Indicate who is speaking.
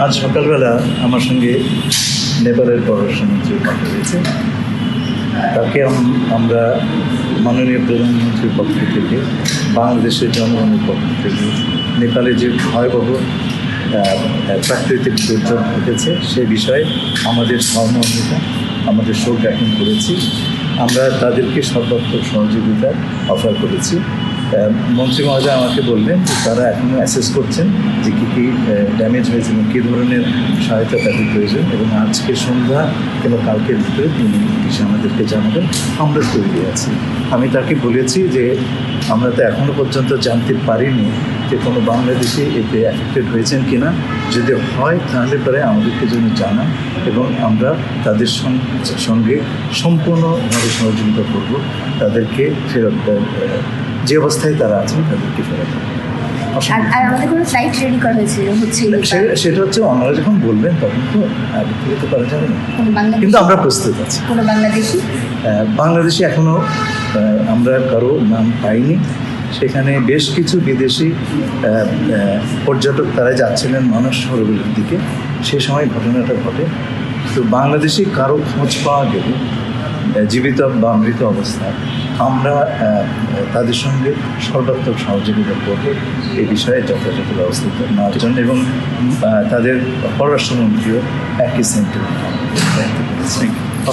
Speaker 1: আজ সকালবেলা আমার সঙ্গে নেপালের পররাষ্ট্রমন্ত্রী কথা হয়েছে। তাকে আমরা মাননীয় প্রধানমন্ত্রীর পক্ষ থেকে, বাংলাদেশের জনগণের পক্ষ থেকে নেপালে যে ভয়াবহ প্রাকৃতিক দুর্যোগ ঘটেছে সে বিষয়ে আমাদের সহমর্মিতা, আমাদের শোক জ্ঞাপন করেছি। আমরা তাদেরকে সর্বাত্মক সহযোগিতা অফার করেছি। মন্ত্রী মহোদয় আমাকে বললেন যে তারা এখনও অ্যাসেস করছেন যে কী কী ড্যামেজ হয়েছে এবং কী ধরনের সহায়তা তাদের প্রয়োজন, এবং আজকে সন্ধ্যা কিংবা কালকের ভিতরে তিনি বিষয়ে আমাদেরকে জানাবেন। আমরা তৈরি আছি। আমি তাকে বলেছি যে আমরা তো এখনও পর্যন্ত জানতে পারিনি যে কোনো বাংলাদেশি এতে অ্যাফেক্টেড হয়েছেন কি না। যদি হয় তাহলে পরে আমাদেরকে জন্য জানান এবং আমরা তাদের সঙ্গে সম্পূর্ণভাবে সহযোগিতা করব। তাদেরকে ফেরত, যে অবস্থায় তারা আছেন তাদেরকে ফেরত।
Speaker 2: আর আমাদের কোনো ফ্লাইট রেডি করা হয়েছিল
Speaker 1: সেটা হচ্ছে ওনারা যখন বলবেন তখন তো আগে থেকে তো করা যাবে না, কিন্তু আমরা প্রস্তুত আছি।
Speaker 2: কোনো
Speaker 1: বাংলাদেশি এখনও আমরা কারো নাম পাইনি। সেখানে বেশ কিছু বিদেশি পর্যটক তারা যাচ্ছিলেন মানস সরোবরের দিকে, সে সময় ঘটনাটা ঘটে। তো বাংলাদেশি কারো খোঁজ পাওয়া গেলে জীবিত বা মৃত অবস্থায় আমরা তাদের সঙ্গে সর্বাত্মক সহযোগিতা করব এই বিষয়ে যথাযথ ব্যবস্থা নেওয়ার জন্য, এবং তাদের পররাষ্ট্রমন্ত্রীও একই সেন্টিমেন্ট।